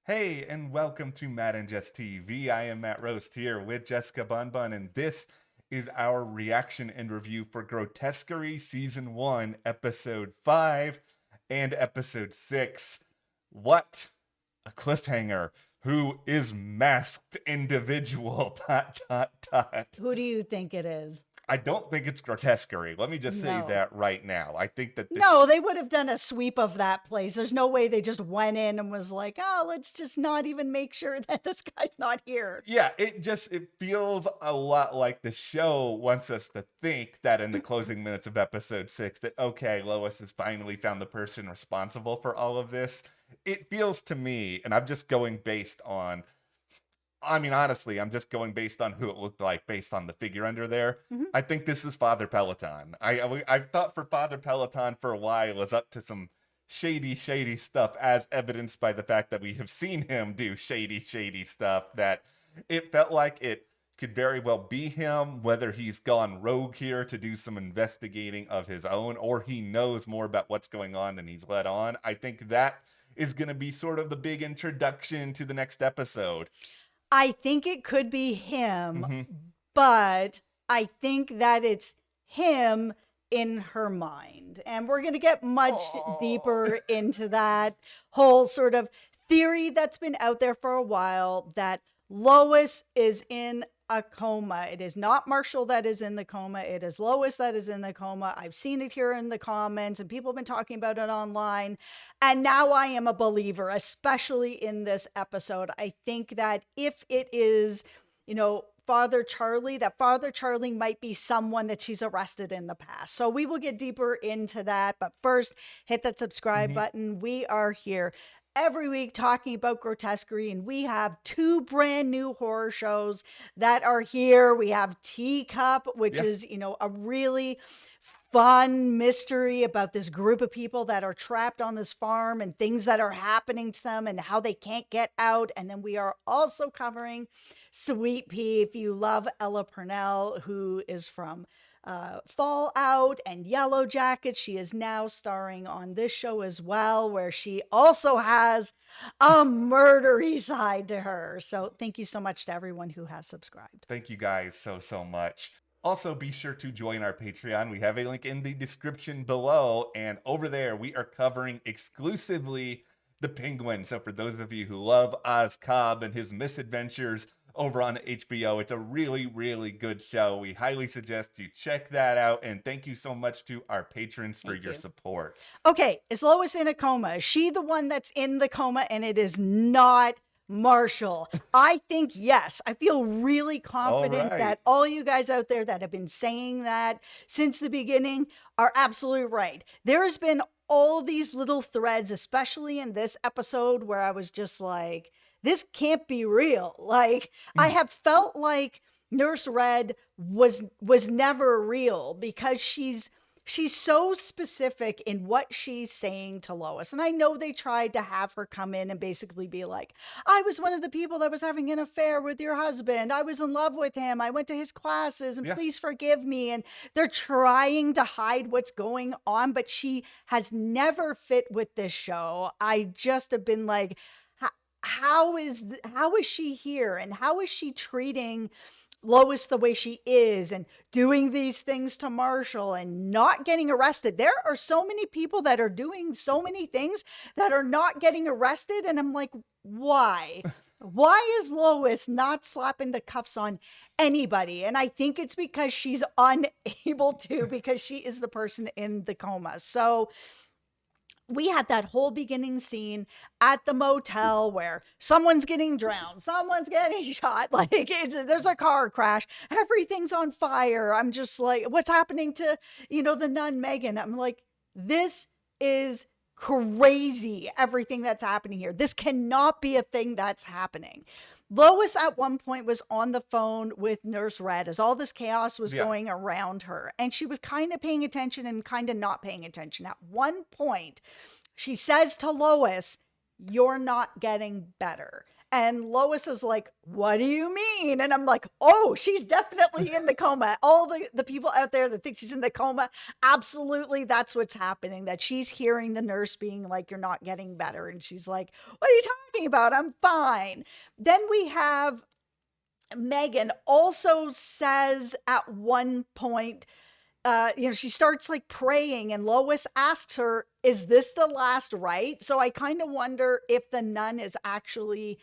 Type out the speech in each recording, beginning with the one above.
Hey, and welcome to Matt and Jess TV. I am Matt Roast here with Jessica Bunbun, and this is our reaction and review for Grotesquerie Season 1, Episode 5 and Episode 6. What a cliffhanger! Who is masked individual? Dot, dot, dot. Who do you think it is? I don't think it's Grotesquerie. Let me just say No. that right now. I think that No, they would have done a sweep of that place. There's no way they just went in and was like, oh, let's just not even make sure that this guy's not here. Yeah, it feels a lot like the show wants us to think that in the closing minutes of episode 6 that okay, Lois has finally found the person responsible for all of this. It feels to me, and I'm just going based on honestly, I'm just going based on who it looked like based on the figure under there. Mhm. I think this is Father Peloton. I've thought for Father Peloton for a while was up to some shady stuff, as evidenced by the fact that we have seen him do shady stuff, that it felt like it could very well be him, whether he's gone rogue here to do some investigating of his own, or he knows more about what's going on than he's let on. I think that is going to be sort of the big introduction to the next episode. I think it could be him, Mm-hmm. but I think that it's him in her mind. And we're going to get much deeper into that whole sort of theory that's been out there for a while that Lois is in a coma. It is not Marshall that is in the coma. It is Lois that is in the coma. I've seen it here in the comments and people have been talking about it online. And now I am a believer, especially in this episode. I think that if it is, Father Charlie, that Father Charlie might be someone that she's arrested in the past. So we will get deeper into that. But first, hit that subscribe button. We are here every week talking about Grotesquerie, and we have 2 brand new horror shows that are here. We have Teacup, which is, a really fun mystery about this group of people that are trapped on this farm and things that are happening to them and how they can't get out. And then we are also covering Sweet Pea. If you love Ella Purnell, who is from Fallout and Yellow Jacket, she is now starring on this show as well, where she also has a murdery side to her. So thank you so much to everyone who has subscribed. Thank you guys so much. Also, be sure to join our Patreon. We have a link in the description below, and over there we are covering exclusively the Penguin. So for those of you who love Oz Cobb and his misadventures over on HBO, it's a really good show. We highly suggest you check that out, and thank you so much to our patrons for your support. Okay, is Lois in a coma? Is she the one that's in the coma and it is not Marshall? I think yes. I feel really confident that all you guys out there that have been saying that since the beginning are absolutely right. There has been all these little threads, especially in this episode, where I was just like, this can't be real. Like, I have felt like Nurse Red was never real because she's so specific in what she's saying to Lois. And I know they tried to have her come in and basically be like, I was one of the people that was having an affair with your husband. I was in love with him. I went to his classes and please forgive me. And they're trying to hide what's going on, but she has never fit with this show. I just have been like, how is she here? And how is she treating Lois the way she is and doing these things to Marshall and not getting arrested? There are so many people that are doing so many things that are not getting arrested. And I'm like, why? Why is Lois not slapping the cuffs on anybody? And I think it's because she's unable to, because she is the person in the coma. So we had that whole beginning scene at the motel where someone's getting drowned, someone's getting shot, like there's a car crash, everything's on fire. I'm just like, what's happening to, the nun Megan? I'm like, this is crazy, everything that's happening here. This cannot be a thing that's happening. Lois at one point was on the phone with Nurse Red as all this chaos was going around her. And she was kind of paying attention and kind of not paying attention. At one point, she says to Lois, you're not getting better. And Lois is like, what do you mean? And I'm like, oh, she's definitely in the coma. All the people out there that think she's in the coma, absolutely, that's what's happening. That she's hearing the nurse being like, you're not getting better. And she's like, what are you talking about? I'm fine. Then we have Megan also says at one point, she starts like praying, and Lois asks her, is this the last rite? So I kind of wonder if the nun is actually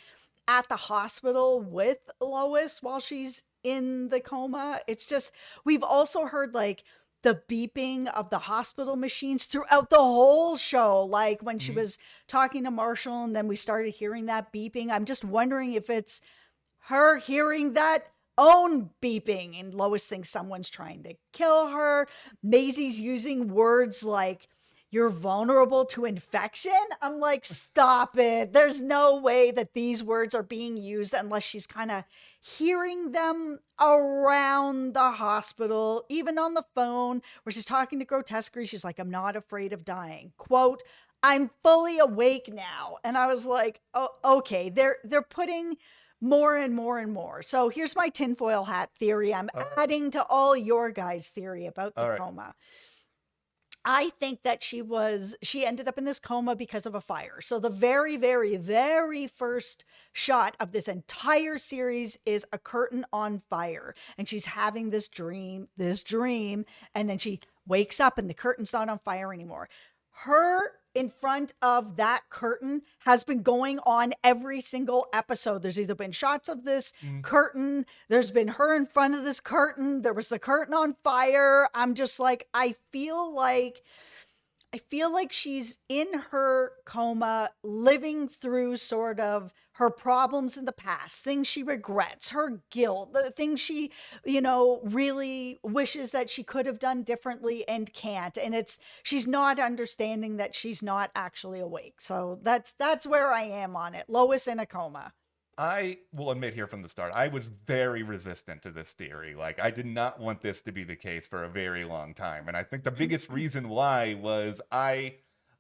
at the hospital with Lois while she's in the coma. It's just, we've also heard like the beeping of the hospital machines throughout the whole show. Like when she was talking to Marshall, and then we started hearing that beeping. I'm just wondering if it's her hearing that own beeping, and Lois thinks someone's trying to kill her. Maisie's using words like, you're vulnerable to infection. I'm like, stop it. There's no way that these words are being used unless she's kind of hearing them around the hospital, even on the phone where she's talking to Grotesquerie. She's like, I'm not afraid of dying. Quote, I'm fully awake now. And I was like, oh, okay, they're putting more and more and more. So here's my tinfoil hat theory. I'm adding to all your guys' theory about the coma. I think that she ended up in this coma because of a fire. So the very, very, very first shot of this entire series is a curtain on fire. And she's having this dream, and then she wakes up and the curtain's not on fire anymore. Her in front of that curtain has been going on every single episode. There's either been shots of this curtain, there's been her in front of this curtain, there was the curtain on fire. I'm just like, I feel like she's in her coma, living through sort of her problems in the past, things she regrets, her guilt, the things she, really wishes that she could have done differently and can't. And she's not understanding that she's not actually awake. So that's where I am on it. Lois in a coma. I will admit here from the start, I was very resistant to this theory. Like, I did not want this to be the case for a very long time. And I think the biggest reason why was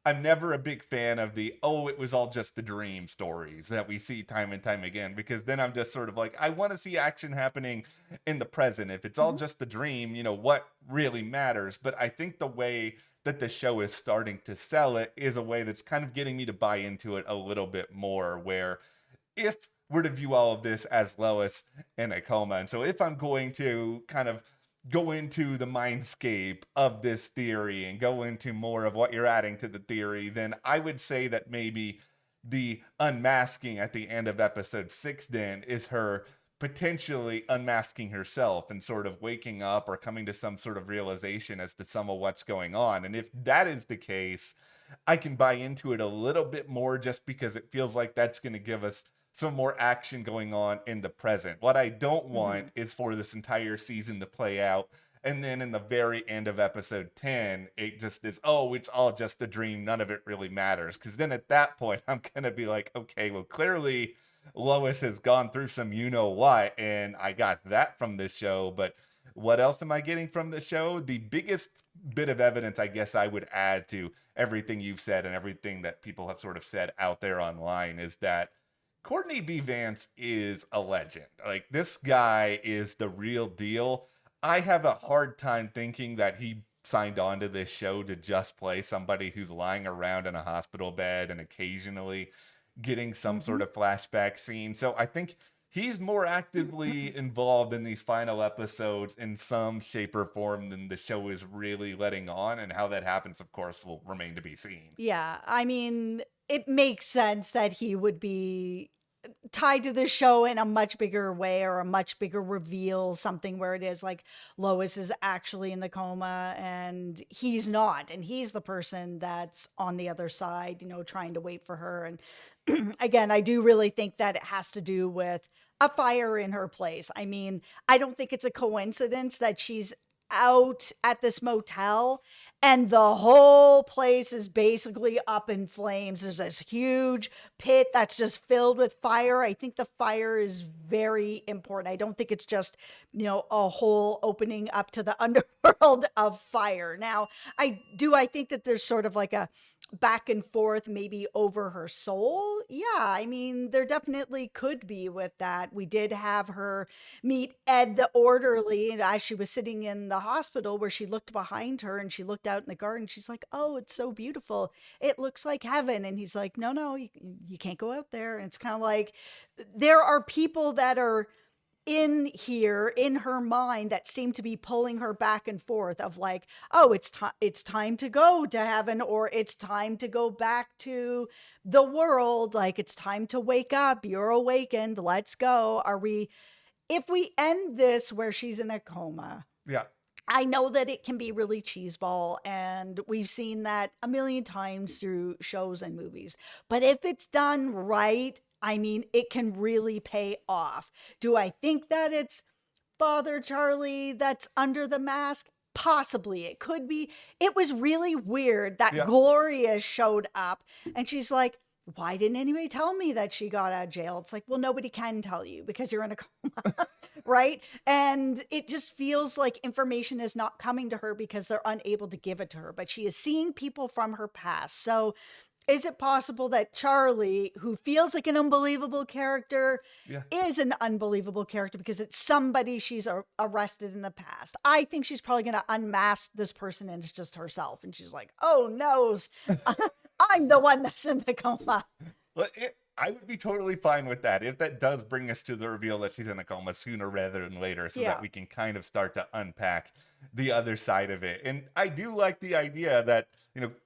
I'm never a big fan of the, it was all just a dream stories that we see time and time again, because then I'm just sort of like, I want to see action happening in the present. If it's all just a dream, what really matters? But I think the way that the show is starting to sell it is a way that's kind of getting me to buy into it a little bit more, where if we're to view all of this as Lois in a coma, and so if I'm going to kind of go into the mindscape of this theory and go into more of what you're adding to the theory, then I would say that maybe the unmasking at the end of episode 6 then is her potentially unmasking herself and sort of waking up or coming to some sort of realization as to some of what's going on. And if that is the case, I can buy into it a little bit more, just because it feels like that's going to give us some more action going on in the present. What I don't want is for this entire season to play out, and then in the very end of episode 10, it just is, it's all just a dream. None of it really matters. Because then at that point, I'm going to be like, okay, well, clearly Lois has gone through some you-know-what, and I got that from this show. But what else am I getting from the show? The biggest bit of evidence, I guess I would add to everything you've said and everything that people have sort of said out there online, is that Courtney B. Vance is a legend. Like, this guy is the real deal. I have a hard time thinking that he signed on to this show to just play somebody who's lying around in a hospital bed and occasionally getting some sort of flashback scene. So I think he's more actively involved in these final episodes in some shape or form than the show is really letting on. And how that happens, of course, will remain to be seen. Yeah, I mean, it makes sense that he would be tied to the show in a much bigger way, or a much bigger reveal, something where it is like Lois is actually in the coma and he's not, and he's the person that's on the other side, trying to wait for her. And again, I do really think that it has to do with a fire in her place. I mean, I don't think it's a coincidence that she's out at this motel and the whole place is basically up in flames. There's this huge pit that's just filled with fire. I think the fire is very important. I don't think it's just, a whole opening up to the underworld of fire. Now, I think that there's sort of like a back and forth maybe over her soul. Yeah, I mean, there definitely could be with that. We did have her meet Ed the orderly, and as she was sitting in the hospital, where she looked behind her and she looked out in the garden, she's like, "Oh, it's so beautiful. It looks like heaven." And he's like, "No, you can't go out there." And it's kind of like there are people that are in here in her mind that seem to be pulling her back and forth of like, "Oh, it's time to go to heaven, or it's time to go back to the world, like it's time to wake up, you're awakened, let's go." If we end this where she's in a coma, Yeah. I know that it can be really cheeseball, and we've seen that a million times through shows and movies. But if it's done right, I mean, it can really pay off. Do I think that it's Father Charlie that's under the mask? Possibly. It could be. It was really weird that Gloria showed up and she's like, "Why didn't anybody tell me that she got out of jail?" It's like, well, nobody can tell you because you're in a coma, right? And it just feels like information is not coming to her because they're unable to give it to her, but she is seeing people from her past. So is it possible that Charlie, who feels like an unbelievable character, is an unbelievable character because it's somebody she's arrested in the past? I think she's probably going to unmask this person and it's just herself. And she's like, "Oh, no, I'm the one that's in the coma." Well, I would be totally fine with that if that does bring us to the reveal that she's in a coma sooner rather than later, so that we can kind of start to unpack the other side of it. And I do like the idea that,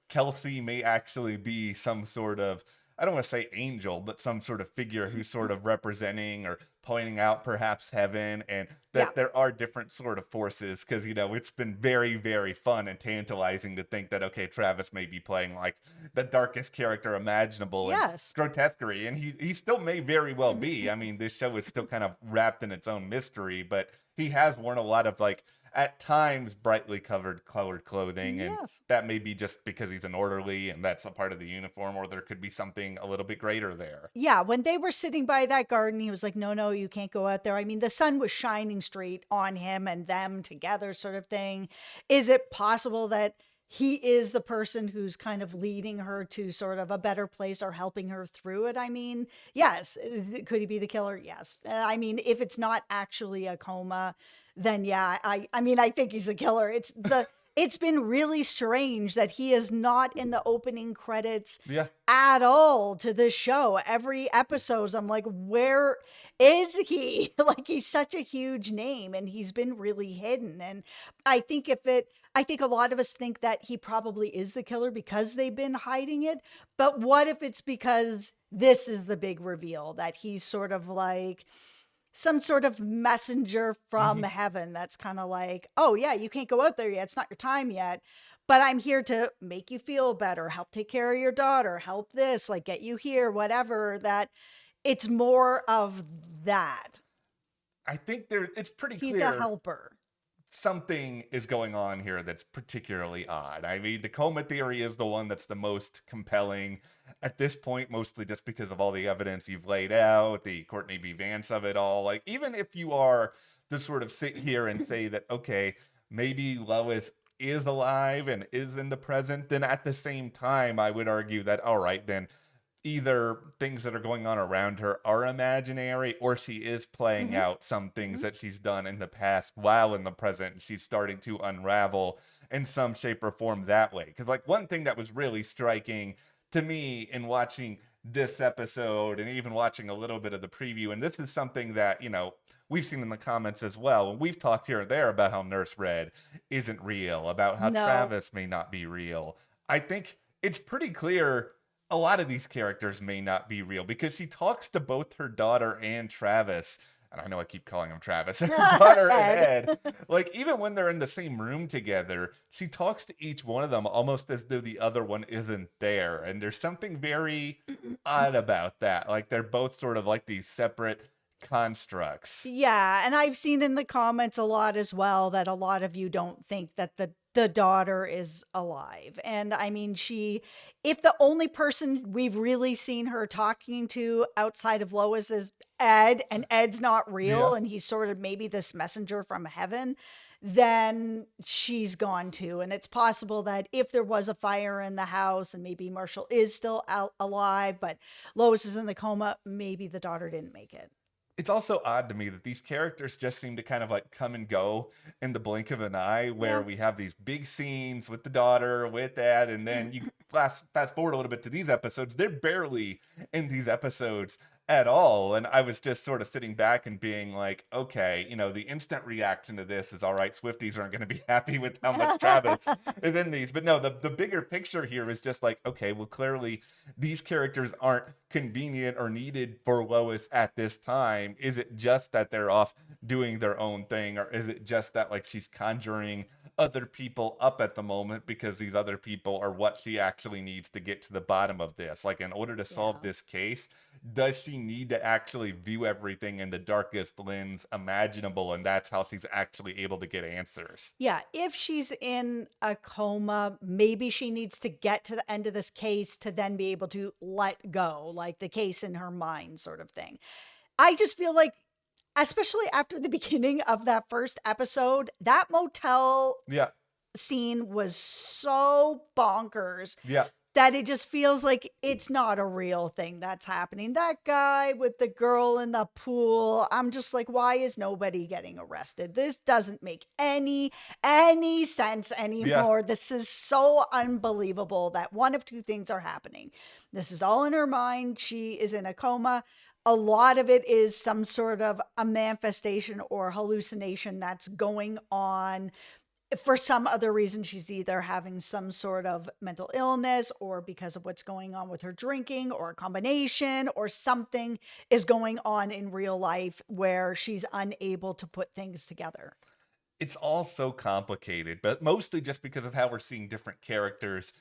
Kelce may actually be some sort of, I don't want to say angel, but some sort of figure who's sort of representing or pointing out perhaps heaven, and that there are different sort of forces. Because, it's been very, very fun and tantalizing to think that, okay, Travis may be playing like the darkest character imaginable in Grotesquerie. And he still may very well be. I mean, this show is still kind of wrapped in its own mystery, but he has worn a lot of like, at times, brightly colored clothing, and that may be just because he's an orderly and that's a part of the uniform, or there could be something a little bit greater there. Yeah, when they were sitting by that garden, he was like, "No, you can't go out there." I mean, the sun was shining straight on him and them together, sort of thing. Is it possible that he is the person who's kind of leading her to sort of a better place or helping her through it? I mean, yes. Could he be the killer? Yes. I mean, if it's not actually a coma, then I mean, I think he's the killer. It's been really strange that he is not in the opening credits at all to this show. Every episode, I'm like, where is he? Like, he's such a huge name and he's been really hidden. And I think a lot of us think that he probably is the killer because they've been hiding it. But what if it's because this is the big reveal, that he's sort of like some sort of messenger from heaven that's kind of like, "Oh yeah, you can't go out there yet. It's not your time yet. But I'm here to make you feel better, help take care of your daughter, help this, like get you here, whatever." That it's more of that. I think it's pretty He's clear. the helper. Something is going on here that's particularly odd. I mean, the coma theory is the one that's the most compelling at this point, mostly just because of all the evidence you've laid out, the Courtney v. Vance of it all. Like, even if you are to sort of sit here and say that, okay, maybe Lois is alive and is in the present, then at the same time, I would argue that, all right, then either things that are going on around her are imaginary, or she is playing out some things that she's done in the past while in the present. She's starting to unravel in some shape or form that way. Because, like, one thing that was really striking to me in watching this episode and even watching a little bit of the preview, and this is something that, we've seen in the comments as well, and we've talked here and there about how Nurse Red isn't real, about how Travis may not be real. I think it's pretty clear a lot of these characters may not be real, because she talks to both her daughter and Travis. And I know I keep calling him Travis, her daughter and Ed. Like, even when they're in the same room together, she talks to each one of them almost as though the other one isn't there. And there's something very odd about that. Like, they're both sort of like these separate constructs. Yeah, and I've seen in the comments a lot as well that a lot of you don't think that the the daughter is alive. And I mean, if the only person we've really seen her talking to outside of Lois is Ed, and Ed's not real, Yeah. and he's sort of maybe this messenger from heaven, then she's gone too. And it's possible that if there was a fire in the house and maybe Marshall is still alive, but Lois is in the coma, maybe the daughter didn't make it. It's also odd to me that these characters just seem to kind of like come and go in the blink of an eye, where we have these big scenes with the daughter, with that, and then you fast forward a little bit to these episodes. They're barely in these episodes at all. And I was just sort of sitting back and being like, okay, the instant reaction to this is, all right, Swifties aren't going to be happy with how much Travis is in these. But no, the bigger picture here is just like, okay, well, clearly these characters aren't convenient or needed for Lois at this time. Is it just that they're off doing their own thing, or is it just that like she's conjuring other people up at the moment because these other people are what she actually needs to get to the bottom of this? Like, in order to solve this case, does she need to actually view everything in the darkest lens imaginable, and that's how she's actually able to get answers? Yeah, if she's in a coma, maybe she needs to get to the end of this case to then be able to let go, like the case in her mind sort of thing. I just feel like, especially after the beginning of that first episode, that motel scene was so bonkers that it just feels like it's not a real thing that's happening. That guy with the girl in the pool, I'm just like, why is nobody getting arrested? This doesn't make any sense anymore. This is so unbelievable that one of two things are happening. This is all in her mind. She is in a coma. A lot of it is some sort of a manifestation or hallucination that's going on. For some other reason, she's either having some sort of mental illness, or because of what's going on with her drinking, or a combination, or something is going on in real life where she's unable to put things together. It's all so complicated, but mostly just because of how we're seeing different characters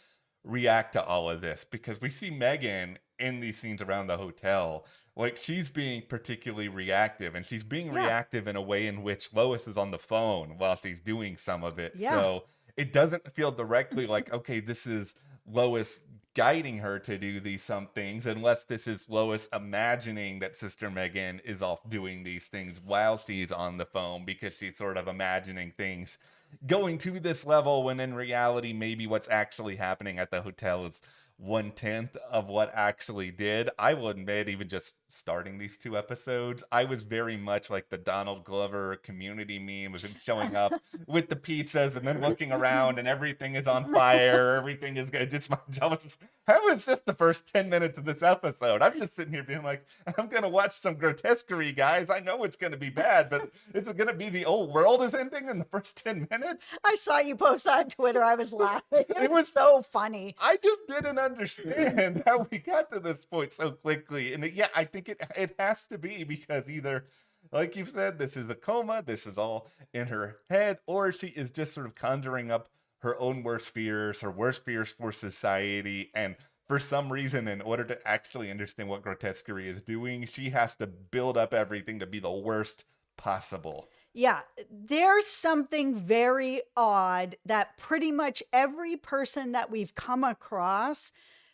react to all of this. Because we see Megan in these scenes around the hotel, like she's being particularly reactive, and she's being reactive in a way in which Lois is on the phone while she's doing some of it. So it doesn't feel directly like, okay, this is Lois guiding her to do some things, unless this is Lois imagining that Sister Megan is off doing these things while she's on the phone, because she's sort of imagining things going to this level, when in reality, maybe what's actually happening at the hotel is 1/10 of what actually did. I will admit, even just starting these two episodes, I was very much like the Donald Glover Community meme, was showing up with the pizzas and then looking around and everything is on fire, everything is good. Just my job was just, how is this the first 10 minutes of this episode? I'm just sitting here being like, I'm gonna watch some Grotesquerie, guys. I know it's gonna be bad, but it's gonna be the old world is ending in the first 10 minutes. I saw you post that on Twitter. I was laughing. It was so funny. I just didn't understand how we got to this point so quickly. And I think it has to be because either, like you said, this is a coma, this is all in her head, or she is just sort of conjuring up her own worst fears, her worst fears for society. And for some reason, in order to actually understand what Grotesquerie is doing, she has to build up everything to be the worst possible. Yeah, there's something very odd that pretty much every person that we've come across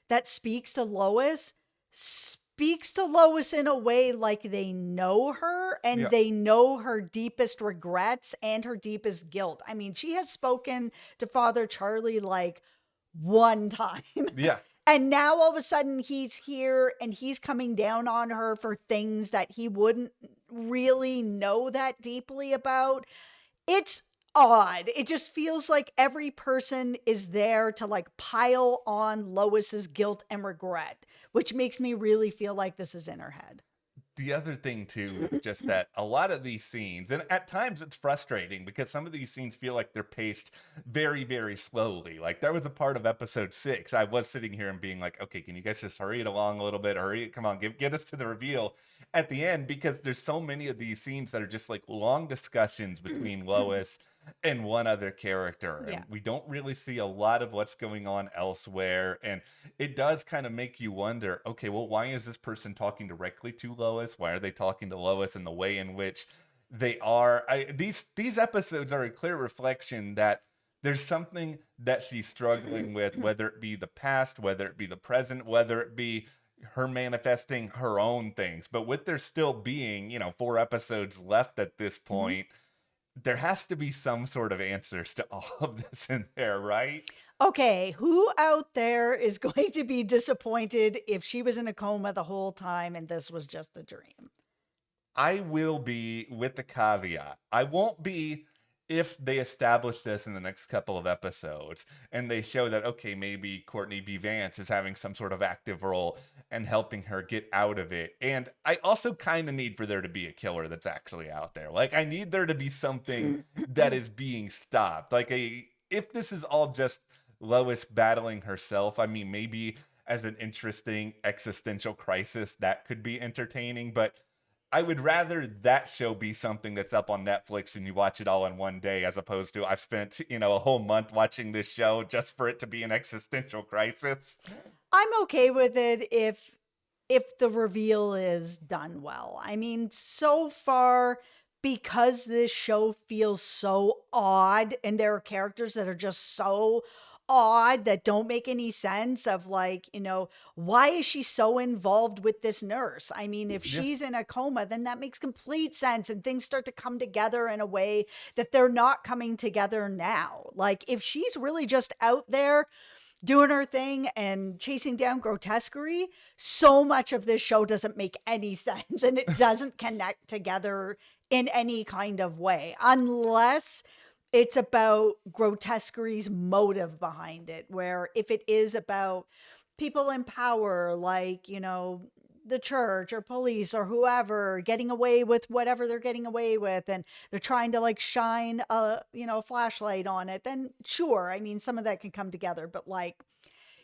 that speaks to Lois in a way like they know her, and they know her deepest regrets and her deepest guilt. I mean, she has spoken to Father Charlie like one time. Yeah. And now all of a sudden he's here and he's coming down on her for things that he wouldn't really know that deeply about. It's odd. It just feels like every person is there to like pile on Lois's guilt and regret, which makes me really feel like this is in her head. The other thing too is just that a lot of these scenes, and at times it's frustrating because some of these scenes feel like they're paced very, very slowly. Like there was a part of episode 6, I was sitting here and being like, okay, can you guys just hurry it along a little bit? Come on, get us to the reveal at the end, because there's so many of these scenes that are just like long discussions between Lois and one other character. And we don't really see a lot of what's going on elsewhere. And it does kind of make you wonder, okay, well, why is this person talking directly to Lois? Why are they talking to Lois in the way in which they are? These episodes are a clear reflection that there's something that she's struggling with, whether it be the past, whether it be the present, whether it be her manifesting her own things. But with there still being, 4 episodes left at this Mhm. point, there has to be some sort of answers to all of this in there, right? Okay, who out there is going to be disappointed if she was in a coma the whole time and this was just a dream? I will be with the caveat. I won't be if they establish this in the next couple of episodes and they show that, okay, maybe Courtney B. Vance is having some sort of active role and helping her get out of it. And I also kind of need for there to be a killer that's actually out there. Like, I need there to be something that is being stopped. If this is all just Lois battling herself, I mean, maybe as an interesting existential crisis, that could be entertaining, but I would rather that show be something that's up on Netflix and you watch it all in one day, as opposed to I've spent, a whole month watching this show just for it to be an existential crisis. I'm okay with it if the reveal is done well. I mean, so far, because this show feels so odd and there are characters that are just so odd that don't make any sense of like, why is she so involved with this nurse? I mean, if Yeah. she's in a coma, then that makes complete sense and things start to come together in a way that they're not coming together now. Like if she's really just out there doing her thing and chasing down Grotesquerie, so much of this show doesn't make any sense and it doesn't connect together in any kind of way, unless it's about Grotesquerie's motive behind it. Where if it is about people in power, like, the church or police or whoever getting away with whatever they're getting away with and they're trying to like shine a flashlight on it, then sure, I mean some of that can come together. But like,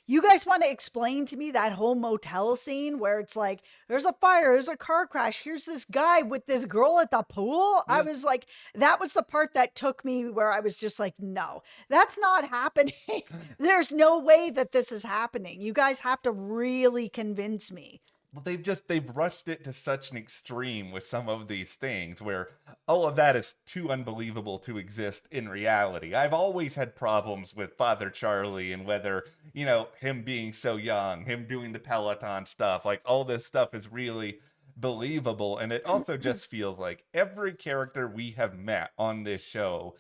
you guys want to explain to me that whole motel scene where it's like there's a fire, there's a car crash, here's this guy with this girl at the pool? I Yeah. was like, that was the part that took me where I was just like, no, that's not happening. There's no way that this is happening. You guys have to really convince me. Well, they've rushed it to such an extreme with some of these things where all of that is too unbelievable to exist in reality. I've always had problems with Father Charlie and whether, him being so young, him doing the Peloton stuff, like all this stuff is really believable. And it also just feels like every character we have met on this show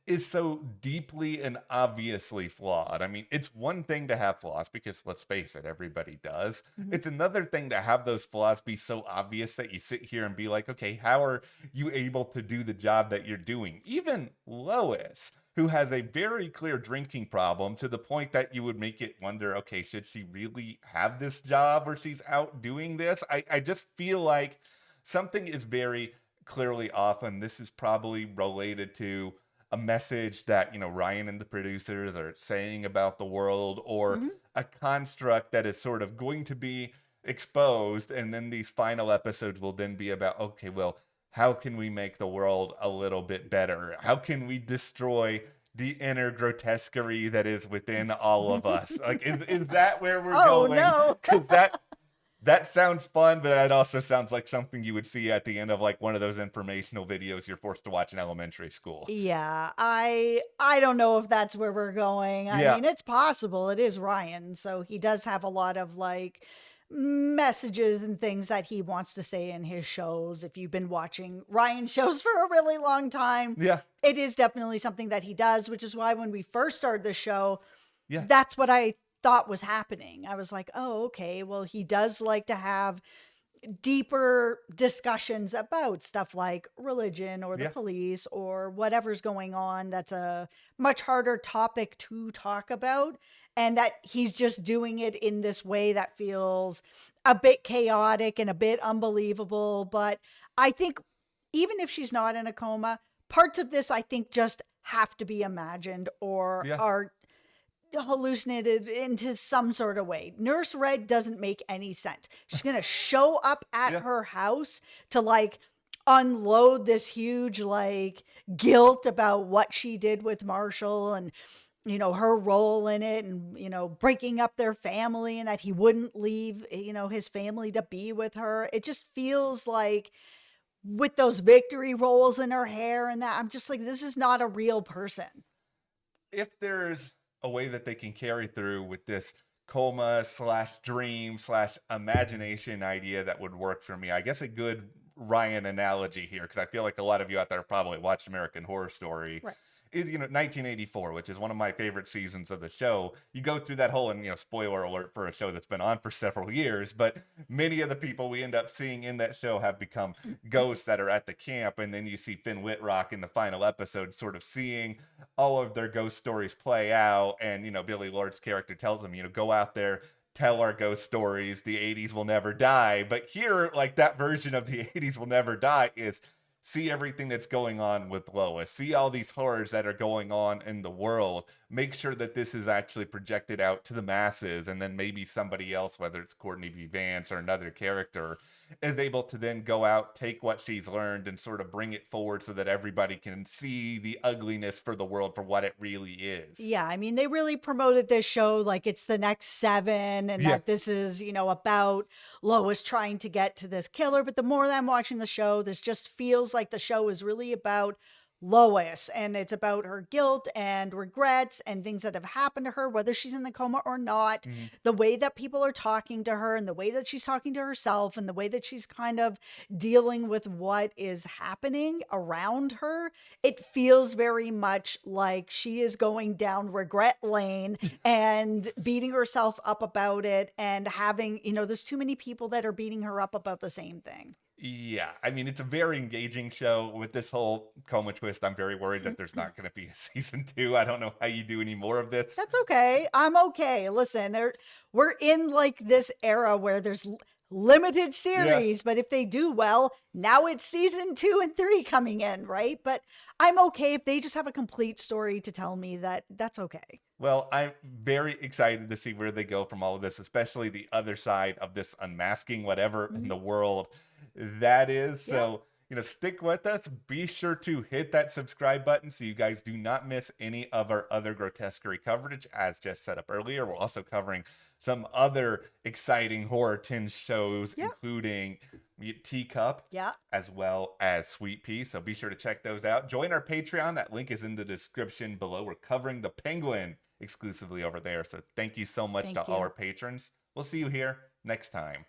is so deeply and obviously flawed. I mean, it's one thing to have flaws because let's face it, everybody does. Mhm. It's another thing to have those flaws be so obvious that you sit here and be like, okay, how are you able to do the job that you're doing? Even Lois, who has a very clear drinking problem to the point that you would make it wonder, okay, should she really have this job or she's out doing this? I just feel like something is very clearly off, and this is probably related to a message that Ryan and the producers are saying about the world, or Mhm. a construct that is sort of going to be exposed, and then these final episodes will then be about, okay, well, how can we make the world a little bit better? How can we destroy the inner grotesquerie that is within all of us? Like, is that where we're Oh going? no. Because that sounds fun, but that also sounds like something you would see at the end of like one of those informational videos you're forced to watch in elementary school. Yeah, I don't know if that's where we're going. I Yeah. mean, it's possible. It is Ryan, so he does have a lot of like messages and things that he wants to say in his shows. If you've been watching Ryan shows for a really long time, Yeah. it is definitely something that he does, which is why when we first started the show, Yeah. that's what I thought was happening. I was like, "Oh, okay. Well, he does like to have deeper discussions about stuff like religion or the Yeah. police or whatever's going on. That's a much harder topic to talk about. And that he's just doing it in this way that feels a bit chaotic and a bit unbelievable. But I think even if she's not in a coma, parts of this I think just have to be imagined or Yeah. are hallucinated into some sort of way. Nurse Red doesn't make any sense. She's going to show up at Yeah. her house to like unload this huge like guilt about what she did with Marshall and her role in it and breaking up their family and that he wouldn't leave his family to be with her. It just feels like with those victory rolls in her hair and that I'm just like, this is not a real person. if there's a way that they can carry through with this coma slash dream slash imagination idea that would work for me, I guess a good Ryan analogy here, because I feel like a lot of you out there probably watched American Horror Story. Right. Is, 1984, which is one of my favorite seasons of the show. You go through that whole, and spoiler alert for a show that's been on for several years, but many of the people we end up seeing in that show have become ghosts that are at the camp, and then you see Finn Wittrock in the final episode sort of seeing all of their ghost stories play out, and Billy Lord's character tells him, go out there, tell our ghost stories, the 80s will never die. But here, like, that version of the 80s will never die is see everything that's going on with Lois, see all these horrors that are going on in the world, make sure that this is actually projected out to the masses, and then maybe somebody else, whether it's Courtney B. Vance or another character, is able to then go out, take what she's learned, and sort of bring it forward so that everybody can see the ugliness for the world for what it really is. Yeah, I mean, they really promoted this show like it's the next Seven, and that this is, about Lois trying to get to this killer. But the more that I'm watching the show, this just feels like the show is really about Lois, and it's about her guilt and regrets and things that have happened to her, whether she's in the coma or not. The way that people are talking to her, and the way that she's talking to herself, and the way that she's kind of dealing with what is happening around her, it feels very much like she is going down regret lane and beating herself up about it, and having, there's too many people that are beating her up about the same thing. Yeah, I mean, it's a very engaging show with this whole coma twist. I'm very worried that there's not going to be a season 2. I don't know how you do any more of this. That's okay. I'm okay. Listen, we're in like this era where there's limited series, but if they do well, now it's season 2 and 3 coming in, right? But I'm okay if they just have a complete story to tell me. That's okay. Well, I'm very excited to see where they go from all of this, especially the other side of this unmasking whatever in the world that is. So, stick with us. Be sure to hit that subscribe button so you guys do not miss any of our other Grotesquerie coverage. As Jess set up earlier, we're also covering some other exciting horror tinged shows, including Teacup, as well as Sweet Pea. So be sure to check those out. Join our Patreon. That link is in the description below. We're covering The Penguin exclusively over there. So thank you so much to all our patrons. We'll see you here next time.